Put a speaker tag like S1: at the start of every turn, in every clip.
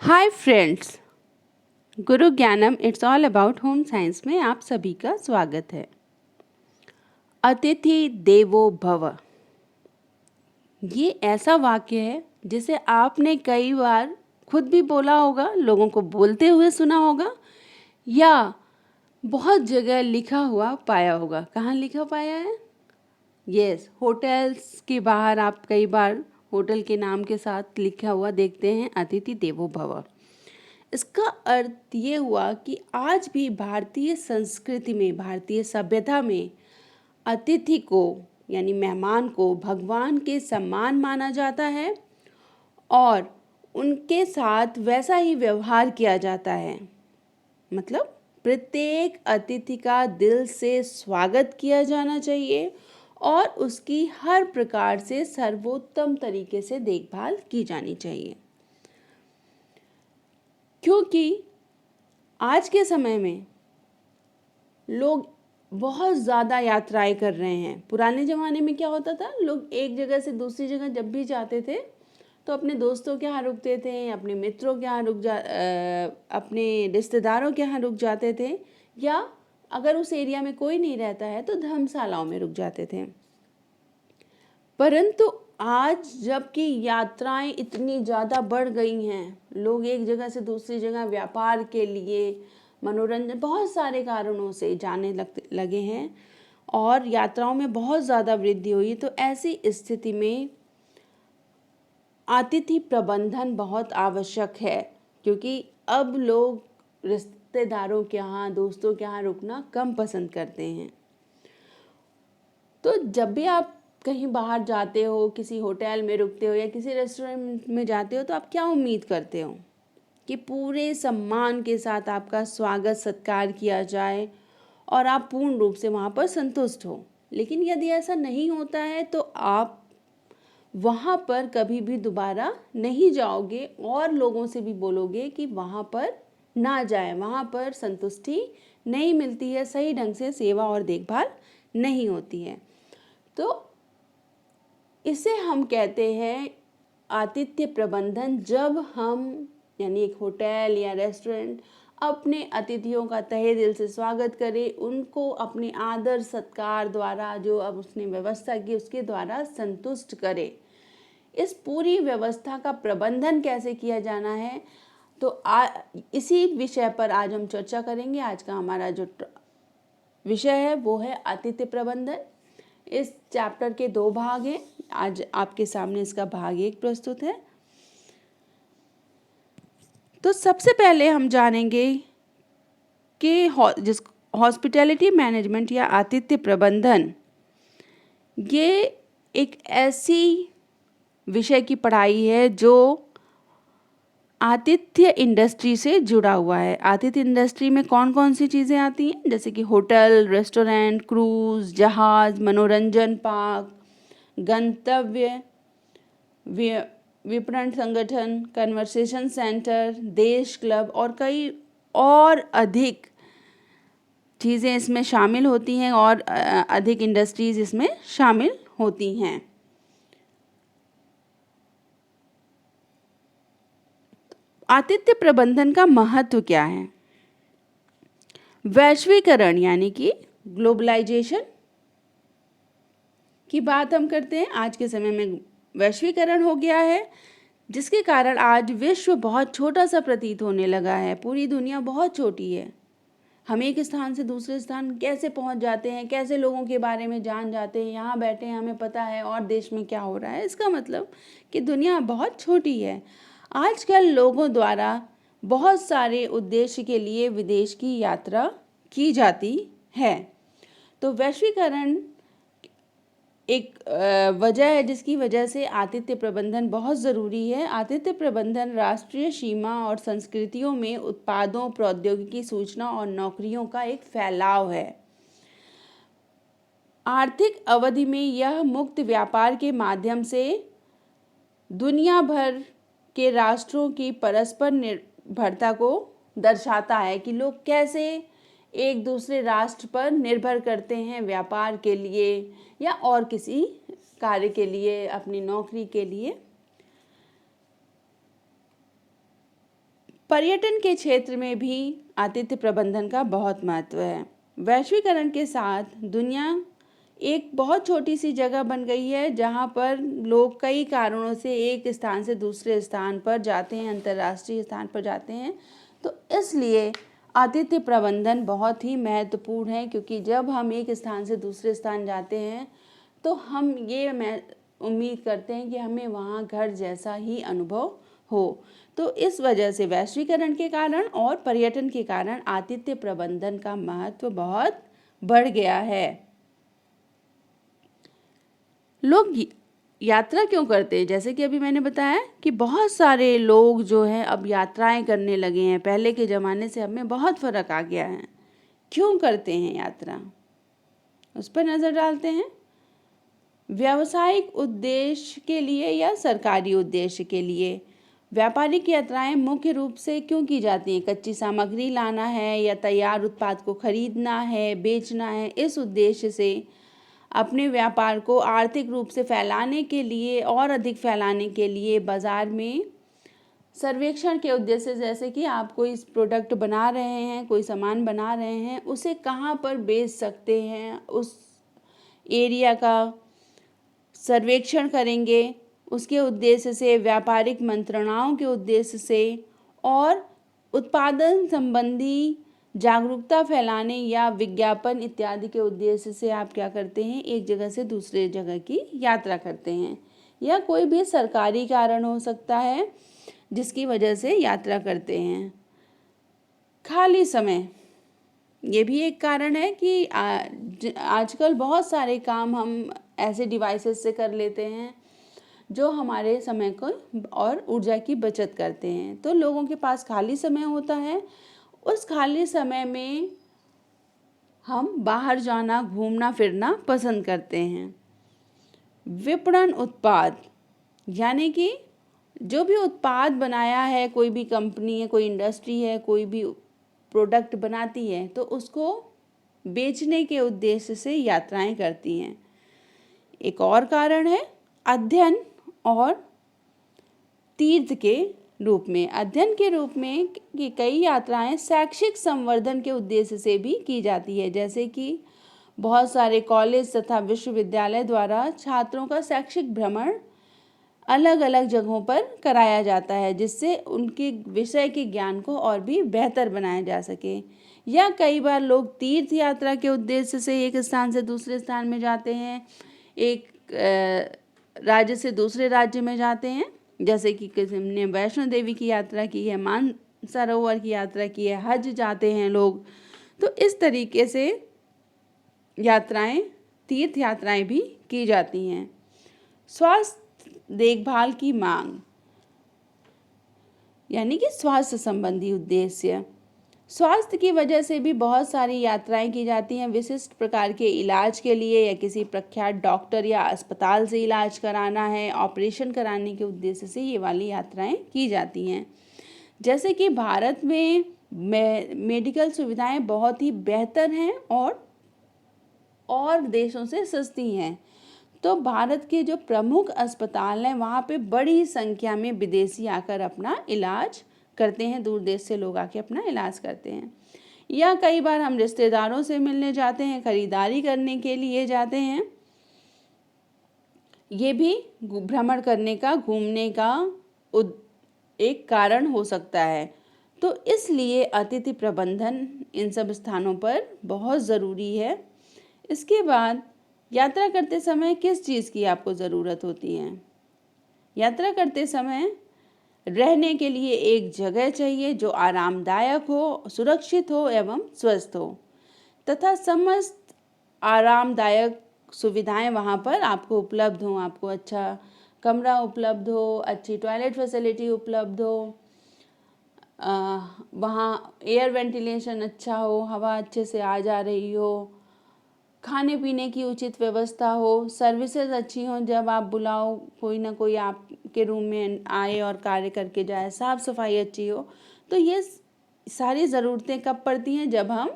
S1: Hi friends, गुरु ज्ञानम it's all about home science में आप सभी का स्वागत है। अतिथि देवो भव, ये ऐसा वाक्य है जिसे आपने कई बार खुद भी बोला होगा, लोगों को बोलते हुए सुना होगा या बहुत जगह लिखा हुआ पाया होगा। कहाँ लिखा पाया है? यस, होटल्स के बाहर आप कई बार होटल के नाम के साथ लिखा हुआ देखते हैं, अतिथि देवो भव। इसका अर्थ ये हुआ कि आज भी भारतीय संस्कृति में, भारतीय सभ्यता में अतिथि को यानी मेहमान को भगवान के समान माना जाता है और उनके साथ वैसा ही व्यवहार किया जाता है। मतलब प्रत्येक अतिथि का दिल से स्वागत किया जाना चाहिए और उसकी हर प्रकार से सर्वोत्तम तरीके से देखभाल की जानी चाहिए। क्योंकि आज के समय में लोग बहुत ज़्यादा यात्राएं कर रहे हैं। पुराने ज़माने में क्या होता था, लोग एक जगह से दूसरी जगह जब भी जाते थे तो अपने दोस्तों के यहाँ रुकते थे, अपने मित्रों के यहाँ अपने रिश्तेदारों के यहाँ रुक जाते थे, या अगर उस एरिया में कोई नहीं रहता है तो धर्मशालाओं में रुक जाते थे। परंतु आज जबकि यात्राएं इतनी ज़्यादा बढ़ गई हैं, लोग एक जगह से दूसरी जगह व्यापार के लिए, मनोरंजन, बहुत सारे कारणों से जाने लगे हैं और यात्राओं में बहुत ज़्यादा वृद्धि हुई, तो ऐसी स्थिति में अतिथि प्रबंधन बहुत आवश्यक है। क्योंकि अब लोग रिश्तेदारों के यहाँ, दोस्तों के यहाँ रुकना कम पसंद करते हैं। तो जब भी आप कहीं बाहर जाते हो, किसी होटल में रुकते हो या किसी रेस्टोरेंट में जाते हो, तो आप क्या उम्मीद करते हो कि पूरे सम्मान के साथ आपका स्वागत सत्कार किया जाए और आप पूर्ण रूप से वहाँ पर संतुष्ट हो। लेकिन यदि ऐसा नहीं होता है तो आप वहाँ पर कभी भी दोबारा नहीं जाओगे और लोगों से भी बोलोगे कि वहाँ पर ना जाए, वहाँ पर संतुष्टि नहीं मिलती है, सही ढंग से सेवा और देखभाल नहीं होती है। तो इसे हम कहते हैं आतिथ्य प्रबंधन। जब हम यानी एक होटल या रेस्टोरेंट अपने अतिथियों का तहे दिल से स्वागत करें, उनको अपने आदर सत्कार द्वारा, जो अब उसने व्यवस्था की उसके द्वारा संतुष्ट करें। इस पूरी व्यवस्था का प्रबंधन कैसे किया जाना है, तो इसी विषय पर आज हम चर्चा करेंगे। आज का हमारा जो विषय है वो है आतिथ्य प्रबंधन। इस चैप्टर के 2 भाग हैं। आज आपके सामने इसका भाग 1 प्रस्तुत है। तो सबसे पहले हम जानेंगे कि हॉस्पिटैलिटी मैनेजमेंट या आतिथ्य प्रबंधन, ये एक ऐसी विषय की पढ़ाई है जो आतिथ्य इंडस्ट्री से जुड़ा हुआ है। आतिथ्य इंडस्ट्री में कौन कौन सी चीज़ें आती हैं, जैसे कि होटल, रेस्टोरेंट, क्रूज, जहाज, मनोरंजन पार्क, गंतव्य विपणन संगठन, कन्वर्सेशन सेंटर, देश क्लब और कई और अधिक चीज़ें इसमें शामिल होती हैं और अधिक इंडस्ट्रीज इसमें शामिल होती हैं। आतिथ्य प्रबंधन का महत्व क्या है? वैश्वीकरण यानी कि ग्लोबलाइजेशन की बात हम करते हैं। आज के समय में वैश्वीकरण हो गया है, जिसके कारण आज विश्व बहुत छोटा सा प्रतीत होने लगा है। पूरी दुनिया बहुत छोटी है। हम एक स्थान से दूसरे स्थान कैसे पहुंच जाते हैं, कैसे लोगों के बारे में जान जाते हैं, यहाँ बैठे हैं हमें पता है और देश में क्या हो रहा है। इसका मतलब कि दुनिया बहुत छोटी है। आजकल लोगों द्वारा बहुत सारे उद्देश्य के लिए विदेश की यात्रा की जाती है। तो वैश्वीकरण एक वजह है जिसकी वजह से आतिथ्य प्रबंधन बहुत ज़रूरी है। आतिथ्य प्रबंधन राष्ट्रीय सीमा और संस्कृतियों में उत्पादों, प्रौद्योगिकी, सूचना और नौकरियों का एक फैलाव है। आर्थिक अवधि में यह मुक्त व्यापार के माध्यम से दुनिया भर के राष्ट्रों की परस्पर निर्भरता को दर्शाता है कि लोग कैसे एक दूसरे राष्ट्र पर निर्भर करते हैं व्यापार के लिए या और किसी कार्य के लिए, अपनी नौकरी के लिए। पर्यटन के क्षेत्र में भी आतिथ्य प्रबंधन का बहुत महत्व है। वैश्वीकरण के साथ दुनिया एक बहुत छोटी सी जगह बन गई है जहाँ पर लोग कई कारणों से एक स्थान से दूसरे स्थान पर जाते हैं, अंतर्राष्ट्रीय स्थान पर जाते हैं। तो इसलिए आतिथ्य प्रबंधन बहुत ही महत्वपूर्ण है, क्योंकि जब हम एक स्थान से दूसरे स्थान जाते हैं तो हम ये उम्मीद करते हैं कि हमें वहाँ घर जैसा ही अनुभव हो। तो इस वजह से वैश्वीकरण के कारण और पर्यटन के कारण आतिथ्य प्रबंधन का महत्व बहुत बढ़ गया है। लोग यात्रा क्यों करते हैं? जैसे कि अभी मैंने बताया कि बहुत सारे लोग जो हैं अब यात्राएं करने लगे हैं। पहले के ज़माने से अब में बहुत फ़र्क आ गया है। क्यों करते हैं यात्रा, उस पर नज़र डालते हैं। व्यावसायिक उद्देश्य के लिए या सरकारी उद्देश्य के लिए व्यापारिक यात्राएं मुख्य रूप से क्यों की जाती हैं? कच्ची सामग्री लाना है या तैयार उत्पाद को खरीदना है, बेचना है। इस उद्देश्य से अपने व्यापार को आर्थिक रूप से फैलाने के लिए और अधिक फैलाने के लिए बाज़ार में सर्वेक्षण के उद्देश्य से, जैसे कि आप कोई प्रोडक्ट बना रहे हैं, कोई सामान बना रहे हैं, उसे कहाँ पर बेच सकते हैं, उस एरिया का सर्वेक्षण करेंगे। उसके उद्देश्य से, व्यापारिक मंत्रणाओं के उद्देश्य से और उत्पादन संबंधी जागरूकता फैलाने या विज्ञापन इत्यादि के उद्देश्य से आप क्या करते हैं? एक जगह से दूसरे जगह की यात्रा करते हैं। या कोई भी सरकारी कारण हो सकता है जिसकी वजह से यात्रा करते हैं। खाली समय, ये भी एक कारण है कि आजकल बहुत सारे काम हम ऐसे डिवाइसेस से कर लेते हैं जो हमारे समय को और ऊर्जा की बचत करते हैं। तो लोगों के पास खाली समय होता है, उस खाली समय में हम बाहर जाना, घूमना फिरना पसंद करते हैं। विपणन उत्पाद, यानी कि जो भी उत्पाद बनाया है, कोई भी कंपनी है, कोई इंडस्ट्री है, कोई भी प्रोडक्ट बनाती है, तो उसको बेचने के उद्देश्य से यात्राएं करती हैं। एक और कारण है अध्ययन और तीर्थ के रूप में। अध्ययन के रूप में कि कई यात्राएं शैक्षिक संवर्धन के उद्देश्य से भी की जाती है, जैसे कि बहुत सारे कॉलेज तथा विश्वविद्यालय द्वारा छात्रों का शैक्षिक भ्रमण अलग अलग जगहों पर कराया जाता है, जिससे उनके विषय के ज्ञान को और भी बेहतर बनाया जा सके। या कई बार लोग तीर्थ यात्रा के उद्देश्य से एक स्थान से दूसरे स्थान में जाते हैं, एक राज्य से दूसरे राज्य में जाते हैं, जैसे कि किसी ने वैष्णो देवी की यात्रा की है, मानसरोवर की यात्रा की है, हज जाते हैं लोग। तो इस तरीके से यात्राएं, तीर्थ यात्राएं भी की जाती हैं। स्वास्थ्य देखभाल की मांग, यानी कि स्वास्थ्य संबंधी उद्देश्य। स्वास्थ्य की वजह से भी बहुत सारी यात्राएं की जाती हैं। विशिष्ट प्रकार के इलाज के लिए या किसी प्रख्यात डॉक्टर या अस्पताल से इलाज कराना है, ऑपरेशन कराने के उद्देश्य से ये वाली यात्राएं की जाती हैं। जैसे कि भारत में मेडिकल सुविधाएं बहुत ही बेहतर हैं और देशों से सस्ती हैं। तो भारत के जो प्रमुख अस्पताल हैं वहाँ पे बड़ी संख्या में विदेशी आकर अपना इलाज करते हैं, दूर देश से लोग आके अपना इलाज करते हैं। या कई बार हम रिश्तेदारों से मिलने जाते हैं, खरीदारी करने के लिए जाते हैं। ये भी भ्रमण करने का, घूमने का एक कारण हो सकता है। तो इसलिए अतिथि प्रबंधन इन सब स्थानों पर बहुत ज़रूरी है। इसके बाद यात्रा करते समय किस चीज़ की आपको ज़रूरत होती है? यात्रा करते समय रहने के लिए एक जगह चाहिए जो आरामदायक हो, सुरक्षित हो एवं स्वस्थ हो, तथा समस्त आरामदायक सुविधाएं वहाँ पर आपको उपलब्ध हों। आपको अच्छा कमरा उपलब्ध हो, अच्छी टॉयलेट फैसिलिटी उपलब्ध हो, वहाँ एयर वेंटिलेशन अच्छा हो, हवा अच्छे से आ जा रही हो, खाने पीने की उचित व्यवस्था हो, सर्विसेज अच्छी हों, जब आप बुलाओ कोई ना कोई आपके रूम में आए और कार्य करके जाए, साफ़ सफाई अच्छी हो। तो ये सारी ज़रूरतें कब पड़ती हैं? जब हम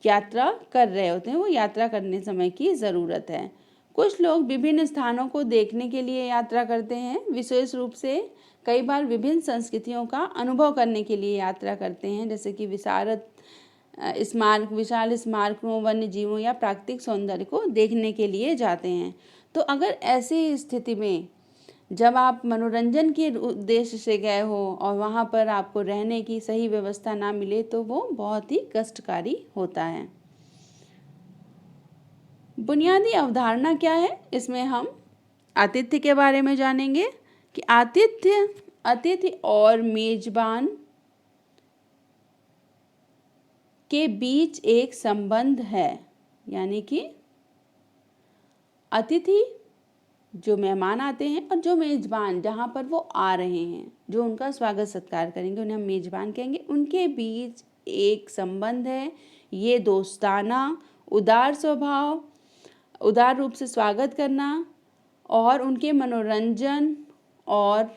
S1: यात्रा कर रहे होते हैं, वो यात्रा करने समय की ज़रूरत है। कुछ लोग विभिन्न स्थानों को देखने के लिए यात्रा करते हैं, विशेष रूप से कई बार विभिन्न संस्कृतियों का अनुभव करने के लिए यात्रा करते हैं, जैसे कि विशाल स्मारकों, वन्य जीवों या प्राकृतिक सौंदर्य को देखने के लिए जाते हैं। तो अगर ऐसी स्थिति में जब आप मनोरंजन के उद्देश्य से गए हो और वहाँ पर आपको रहने की सही व्यवस्था ना मिले तो वो बहुत ही कष्टकारी होता है। बुनियादी अवधारणा क्या है, इसमें हम आतिथ्य के बारे में जानेंगे कि अतिथि और मेजबान के बीच एक संबंध है। यानी कि अतिथि जो मेहमान आते हैं और जो मेजबान जहाँ पर वो आ रहे हैं, जो उनका स्वागत सत्कार करेंगे, उन्हें हम मेजबान कहेंगे, उनके बीच एक संबंध है। ये दोस्ताना, उदार स्वभाव, उदार रूप से स्वागत करना और उनके मनोरंजन और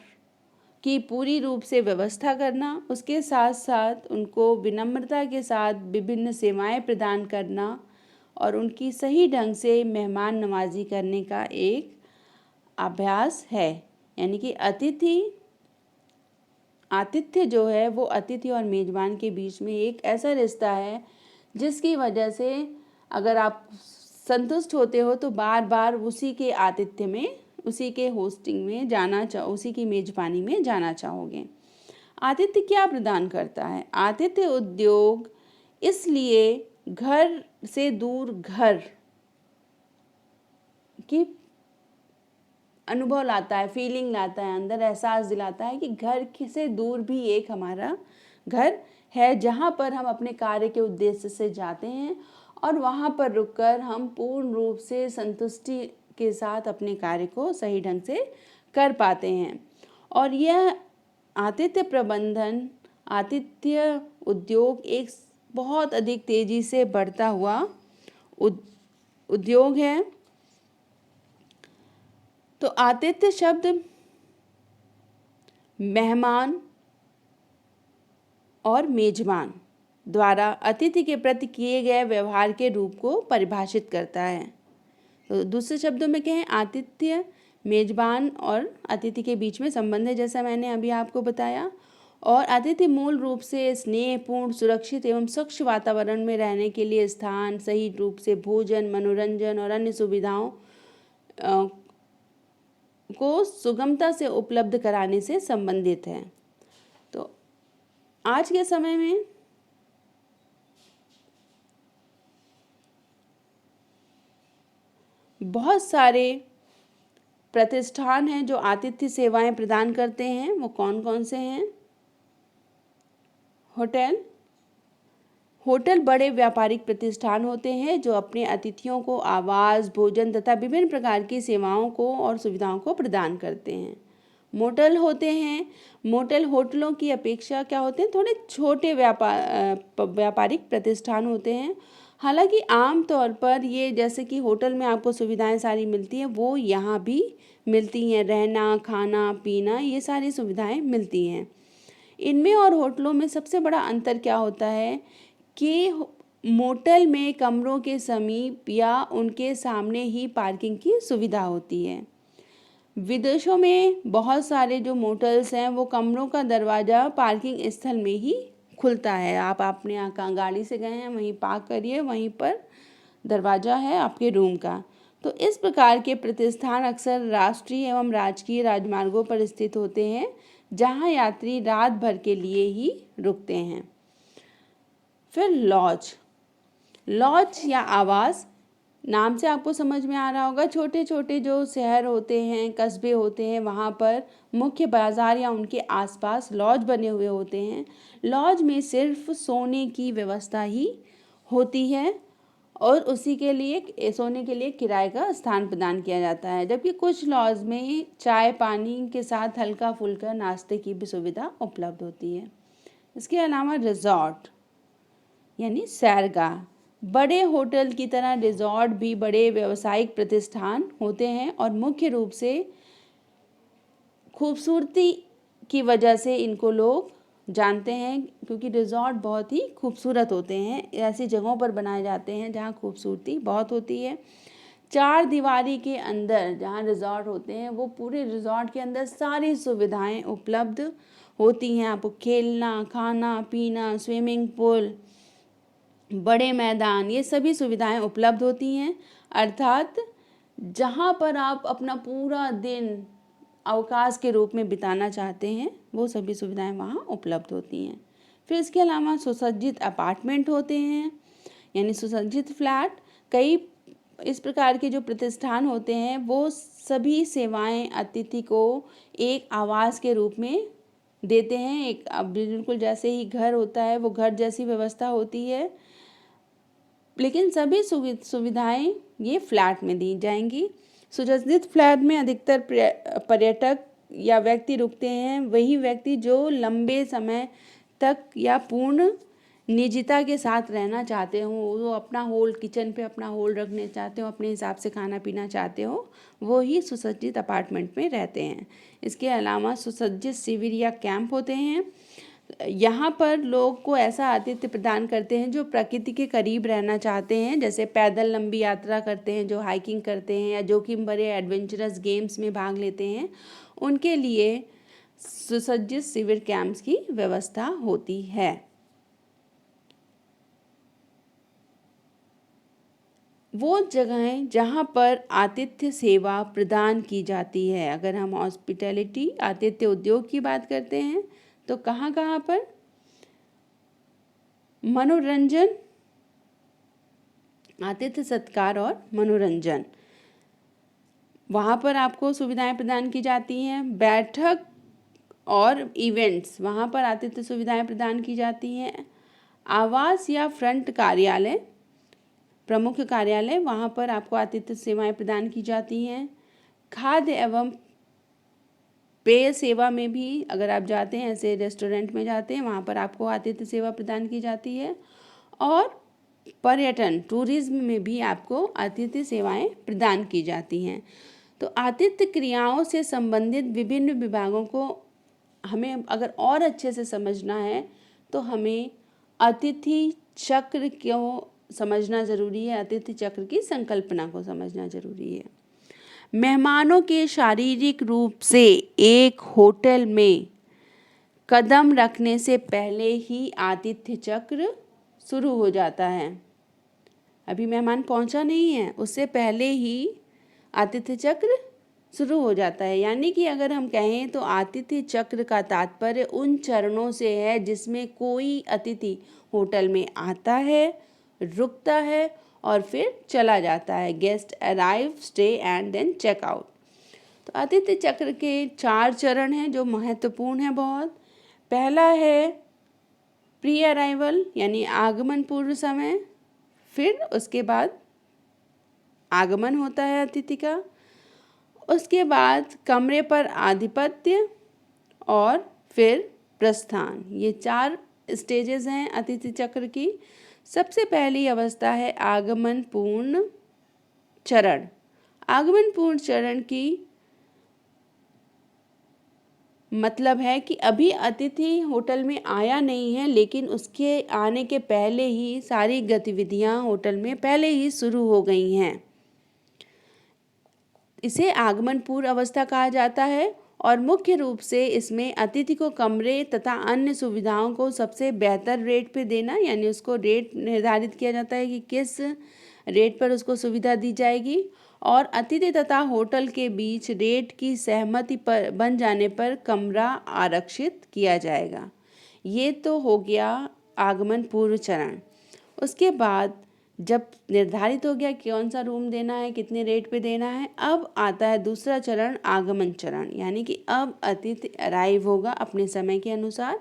S1: की पूरी रूप से व्यवस्था करना, उसके साथ साथ उनको विनम्रता के साथ विभिन्न सेवाएं प्रदान करना और उनकी सही ढंग से मेहमान नवाजी करने का एक अभ्यास है। यानी कि आतिथ्य जो है वो अतिथि और मेजबान के बीच में एक ऐसा रिश्ता है जिसकी वजह से अगर आप संतुष्ट होते हो तो बार बार उसी के आतिथ्य में, उसी के होस्टिंग में उसी की मेजबानी में जाना चाहोगे। आतिथ्य क्या प्रदान करता है? आतिथ्य उद्योग इसलिए घर से दूर घर की अनुभव लाता है, फीलिंग लाता है, अंदर एहसास दिलाता है कि घर से दूर भी एक हमारा घर है जहाँ पर हम अपने कार्य के उद्देश्य से जाते हैं और वहाँ पर रुककर हम पूर्ण रूप से संतुष्टि के साथ अपने कार्य को सही ढंग से कर पाते हैं। और यह आतिथ्य उद्योग एक बहुत अधिक तेजी से बढ़ता हुआ उद्योग है। तो आतिथ्य शब्द मेहमान और मेजबान द्वारा अतिथि के प्रति किए गए व्यवहार के रूप को परिभाषित करता है। तो दूसरे शब्दों में कहें, आतिथ्य मेजबान और अतिथि के बीच में संबंध है, जैसा मैंने अभी आपको बताया। और अतिथि मूल रूप से स्नेहपूर्ण, सुरक्षित एवं स्वच्छ वातावरण में रहने के लिए स्थान, सही रूप से भोजन, मनोरंजन और अन्य सुविधाओं को सुगमता से उपलब्ध कराने से संबंधित है। तो आज के समय में बहुत सारे प्रतिष्ठान हैं जो आतिथ्य सेवाएं प्रदान करते हैं। वो कौन कौन से हैं? होटल बड़े व्यापारिक प्रतिष्ठान होते हैं जो अपने अतिथियों को आवास, भोजन तथा विभिन्न प्रकार की सेवाओं को और सुविधाओं को प्रदान करते हैं। मोटल होते हैं। मोटल होटलों की अपेक्षा क्या होते हैं? थोड़े छोटे व्यापारिक प्रतिष्ठान होते हैं। हालांकि आम तौर पर ये, जैसे कि होटल में आपको सुविधाएं सारी मिलती हैं, वो यहाँ भी मिलती हैं। रहना, खाना, पीना, ये सारी सुविधाएं मिलती हैं। इनमें और होटलों में सबसे बड़ा अंतर क्या होता है कि मोटल में कमरों के समीप या उनके सामने ही पार्किंग की सुविधा होती है। विदेशों में बहुत सारे जो मोटल्स हैं वो कमरों का दरवाज़ा पार्किंग स्थल में ही खुलता है। आप अपने यहाँ गाड़ी से गए हैं, वहीं पार्क करिए, वहीं पर दरवाज़ा है आपके रूम का। तो इस प्रकार के प्रतिष्ठान अक्सर राष्ट्रीय एवं राजकीय राजमार्गों पर स्थित होते हैं जहाँ यात्री रात भर के लिए ही रुकते हैं। फिर लॉज या आवास, नाम से आपको समझ में आ रहा होगा, छोटे छोटे जो शहर होते हैं, कस्बे होते हैं, वहाँ पर मुख्य बाजार या उनके आसपास लॉज बने हुए होते हैं। लॉज में सिर्फ सोने की व्यवस्था ही होती है और उसी के लिए सोने के लिए किराए का स्थान प्रदान किया जाता है। जबकि कुछ लॉज में चाय पानी के साथ हल्का फुल्का नाश्ते की भी सुविधा उपलब्ध होती है। इसके अलावा रिजॉर्ट यानी सैरगाह, बड़े होटल की तरह रिजॉर्ट भी बड़े व्यावसायिक प्रतिष्ठान होते हैं और मुख्य रूप से खूबसूरती की वजह से इनको लोग जानते हैं, क्योंकि रिजॉर्ट बहुत ही खूबसूरत होते हैं। ऐसी जगहों पर बनाए जाते हैं जहाँ खूबसूरती बहुत होती है। चार दीवारी के अंदर जहाँ रिजॉर्ट होते हैं वो पूरे रिजॉर्ट के अंदर सारी सुविधाएं उपलब्ध होती हैं। आपको खेलना, खाना पीना, स्विमिंग पूल, बड़े मैदान, ये सभी सुविधाएं उपलब्ध होती हैं। अर्थात जहाँ पर आप अपना पूरा दिन अवकाश के रूप में बिताना चाहते हैं वो सभी सुविधाएं वहाँ उपलब्ध होती हैं। फिर इसके अलावा सुसज्जित अपार्टमेंट होते हैं, यानी सुसज्जित फ्लैट। कई इस प्रकार के जो प्रतिष्ठान होते हैं वो सभी सेवाएं अतिथि को एक आवास के रूप में देते हैं। एक बिल्कुल जैसे ही घर होता है वो घर जैसी व्यवस्था होती है, लेकिन सभी सुविधाएं ये फ्लैट में दी जाएंगी। सुसज्जित फ्लैट में अधिकतर पर्यटक या व्यक्ति रुकते हैं, वही व्यक्ति जो लंबे समय तक या पूर्ण निजता के साथ रहना चाहते हो, वो अपना होल किचन पे अपना होल रखने चाहते हो, अपने हिसाब से खाना पीना चाहते हो, वो ही सुसज्जित अपार्टमेंट में रहते हैं। इसके अलावा सुसज्जित शिविर या कैंप होते हैं। यहाँ पर लोग को ऐसा आतिथ्य प्रदान करते हैं जो प्रकृति के करीब रहना चाहते हैं, जैसे पैदल लंबी यात्रा करते हैं, जो हाइकिंग करते हैं या जोखिम भरे एडवेंचरस गेम्स में भाग लेते हैं, उनके लिए सुसज्जित शिविर कैंप्स की व्यवस्था होती है। वो जगहें जहाँ पर आतिथ्य सेवा प्रदान की जाती है। अगर हम हॉस्पिटैलिटी आतिथ्य उद्योग की बात करते हैं तो कहाँ कहाँ पर? मनोरंजन, आतिथ्य सत्कार और मनोरंजन, वहाँ पर आपको सुविधाएं प्रदान की जाती हैं। बैठक और इवेंट्स, वहाँ पर आतिथ्य सुविधाएं प्रदान की जाती हैं। आवास या फ्रंट कार्यालय, प्रमुख कार्यालय, वहाँ पर आपको आतिथ्य सेवाएं प्रदान की जाती हैं। खाद्य एवं पेय सेवा में भी अगर आप जाते हैं, ऐसे रेस्टोरेंट में जाते हैं, वहाँ पर आपको आतिथ्य सेवा प्रदान की जाती है। और पर्यटन टूरिज्म में भी आपको आतिथ्य सेवाएं प्रदान की जाती हैं। तो आतिथ्य क्रियाओं से संबंधित विभिन्न विभागों को हमें अगर और अच्छे से समझना है तो हमें अतिथि चक्र को समझना ज़रूरी है, अतिथि चक्र की संकल्पना को समझना ज़रूरी है। मेहमानों के शारीरिक रूप से एक होटल में कदम रखने से पहले ही आतिथ्य चक्र शुरू हो जाता है। अभी मेहमान पहुंचा नहीं है, उससे पहले ही आतिथ्य चक्र शुरू हो जाता है। यानी कि अगर हम कहें तो आतिथ्य चक्र का तात्पर्य उन चरणों से है जिसमें कोई अतिथि होटल में आता है, रुकता है और फिर चला जाता है। Guest arrive, stay and then check out. तो आतिथ्य चक्र के 4 चरण हैं जो महत्वपूर्ण हैं बहुत। पहला है प्री अराइवल, यानी आगमन पूर्व समय। फिर उसके बाद आगमन होता है अतिथि का। उसके बाद कमरे पर आधिपत्य और फिर प्रस्थान। ये 4 स्टेजेस हैं अतिथि चक्र की। सबसे पहली अवस्था है आगमन पूर्ण चरण। आगमन पूर्ण चरण की मतलब है कि अभी अतिथि होटल में आया नहीं है, लेकिन उसके आने के पहले ही सारी गतिविधियां होटल में पहले ही शुरू हो गई हैं। इसे आगमन पूर्व अवस्था कहा जाता है और मुख्य रूप से इसमें अतिथि को कमरे तथा अन्य सुविधाओं को सबसे बेहतर रेट पे देना, यानी उसको रेट निर्धारित किया जाता है कि किस रेट पर उसको सुविधा दी जाएगी, और अतिथि तथा होटल के बीच रेट की सहमति पर बन जाने पर कमरा आरक्षित किया जाएगा। ये तो हो गया आगमन पूर्व चरण। उसके बाद जब निर्धारित हो गया कि कौन सा रूम देना है, कितने रेट पे देना है, अब आता है दूसरा चरण आगमन चरण, यानी कि अब अतिथि अराइव होगा अपने समय के अनुसार।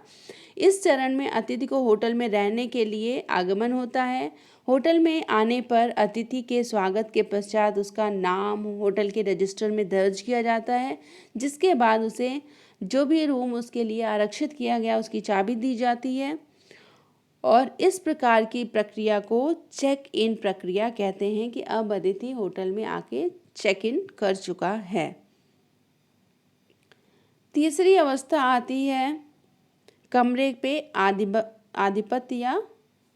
S1: इस चरण में अतिथि को होटल में रहने के लिए आगमन होता है। होटल में आने पर अतिथि के स्वागत के पश्चात उसका नाम होटल के रजिस्टर में दर्ज किया जाता है, जिसके बाद उसे जो भी रूम उसके लिए आरक्षित किया गया उसकी चाबी दी जाती है। और इस प्रकार की प्रक्रिया को चेक इन प्रक्रिया कहते हैं कि अब अतिथि होटल में आके चेक इन कर चुका है। तीसरी अवस्था आती है कमरे पे आधिपत्य या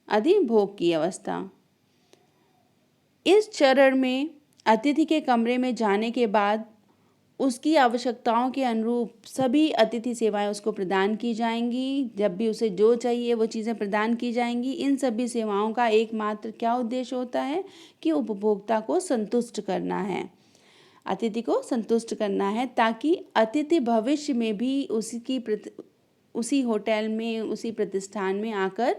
S1: अधिभोग की अवस्था। इस चरण में अतिथि के कमरे में जाने के बाद उसकी आवश्यकताओं के अनुरूप सभी अतिथि सेवाएं उसको प्रदान की जाएंगी। जब भी उसे जो चाहिए वो चीज़ें प्रदान की जाएंगी। इन सभी सेवाओं का एकमात्र क्या उद्देश्य होता है कि उपभोक्ता को संतुष्ट करना है, अतिथि को संतुष्ट करना है, ताकि अतिथि भविष्य में भी उसी होटल में, उसी प्रतिष्ठान में आकर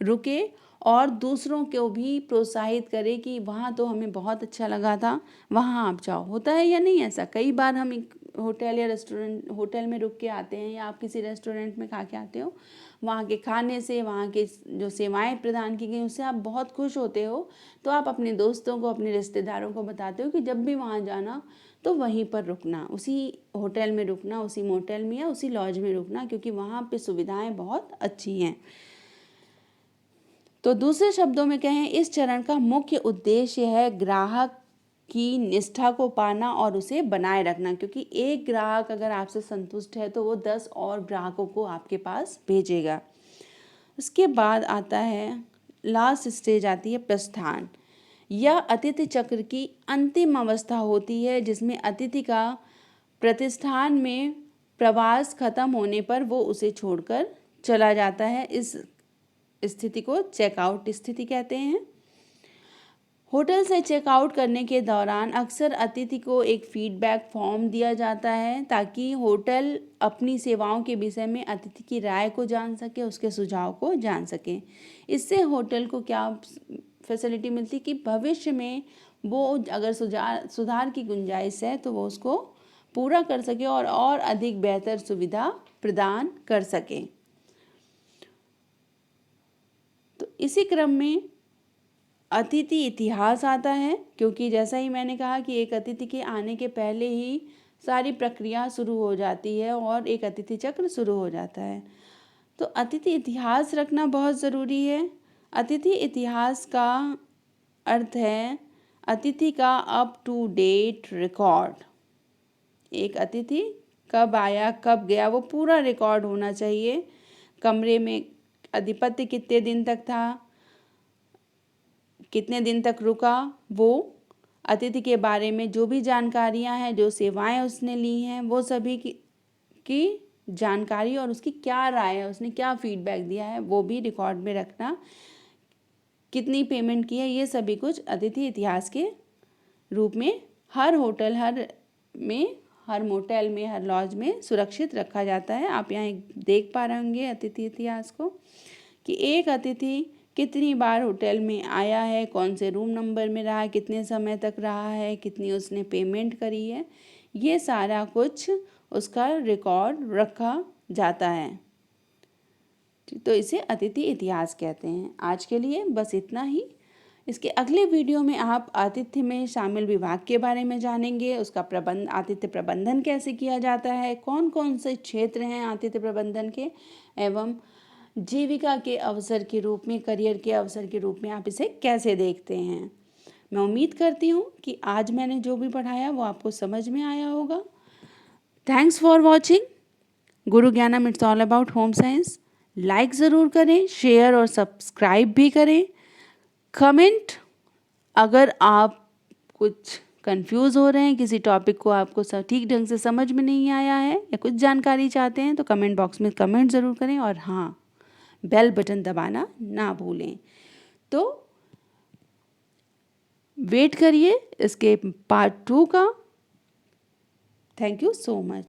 S1: रुके और दूसरों को भी प्रोत्साहित करे कि वहाँ तो हमें बहुत अच्छा लगा था, वहाँ आप जाओ। होता है या नहीं ऐसा? कई बार हम एक होटल या रेस्टोरेंट, होटल में रुक के आते हैं या आप किसी रेस्टोरेंट में खा के आते हो, वहाँ के खाने से, वहाँ के जो सेवाएं प्रदान की गई उससे आप बहुत खुश होते हो, तो आप अपने दोस्तों को, अपने रिश्तेदारों को बताते हो कि जब भी वहाँ जाना तो वहीं पर रुकना, उसी होटल में रुकना, उसी मोटेल में या उसी लॉज में रुकना, क्योंकि वहाँ पे सुविधाएं बहुत अच्छी हैं। तो दूसरे शब्दों में कहें, इस चरण का मुख्य उद्देश्य है ग्राहक की निष्ठा को पाना और उसे बनाए रखना, क्योंकि एक ग्राहक अगर आपसे संतुष्ट है तो वो 10 और ग्राहकों को आपके पास भेजेगा। उसके बाद आता है, लास्ट स्टेज आती है प्रस्थान। यह अतिथि चक्र की अंतिम अवस्था होती है जिसमें अतिथि का प्रतिष्ठान में प्रवास खत्म होने पर वो उसे छोड़कर चला जाता है। इस स्थिति को चेकआउट स्थिति कहते हैं। होटल से चेकआउट करने के दौरान अक्सर अतिथि को एक फीडबैक फॉर्म दिया जाता है ताकि होटल अपनी सेवाओं के विषय में अतिथि की राय को जान सके, उसके सुझाव को जान सके। इससे होटल को क्या फैसिलिटी मिलती कि भविष्य में वो अगर सुधार की गुंजाइश है तो वो उसको पूरा कर सके और अधिक बेहतर सुविधा प्रदान कर सके। तो इसी क्रम में अतिथि इतिहास आता है, क्योंकि जैसा ही मैंने कहा कि एक अतिथि के आने के पहले ही सारी प्रक्रिया शुरू हो जाती है और एक अतिथि चक्र शुरू हो जाता है। तो अतिथि इतिहास रखना बहुत ज़रूरी है। अतिथि इतिहास का अर्थ है अतिथि का अप टू डेट रिकॉर्ड। एक अतिथि कब आया, कब गया, वो पूरा रिकॉर्ड होना चाहिए। कमरे में आधिपत्य कितने दिन तक था, कितने दिन तक रुका, वो अतिथि के बारे में जो भी जानकारियां हैं, जो सेवाएं उसने ली हैं, वो सभी की जानकारी और उसकी क्या राय है, उसने क्या फीडबैक दिया है, वो भी रिकॉर्ड में रखना। कितनी पेमेंट की है, ये सभी कुछ अतिथि इतिहास के रूप में हर होटल, हर मोटेल में, हर लॉज में सुरक्षित रखा जाता है। आप यहाँ देख पा रहे होंगे अतिथि इतिहास को कि एक अतिथि कितनी बार होटल में आया है, कौन से रूम नंबर में रहा है, कितने समय तक रहा है, कितनी उसने पेमेंट करी है, ये सारा कुछ उसका रिकॉर्ड रखा जाता है। तो इसे अतिथि इतिहास कहते हैं। आज के लिए बस इतना ही। इसके अगले वीडियो में आप आतिथ्य में शामिल विभाग के बारे में जानेंगे, उसका आतिथ्य प्रबंधन कैसे किया जाता है, कौन कौन से क्षेत्र हैं आतिथ्य प्रबंधन के, एवं जीविका के अवसर के रूप में, करियर के अवसर के रूप में आप इसे कैसे देखते हैं। मैं उम्मीद करती हूँ कि आज मैंने जो भी पढ़ाया वो आपको समझ में आया होगा। थैंक्स फॉर वॉचिंग गुरु ज्ञानम, it's all about home science. Like ज़रूर करें, शेयर और सब्सक्राइब भी करें। कमेंट, अगर आप कुछ कंफ्यूज हो रहे हैं, किसी टॉपिक को आपको ठीक ढंग से समझ में नहीं आया है या कुछ जानकारी चाहते हैं, तो कमेंट बॉक्स में कमेंट ज़रूर करें। और हाँ, बेल बटन दबाना ना भूलें। तो वेट करिए इसके पार्ट 2 का। Thank you so much.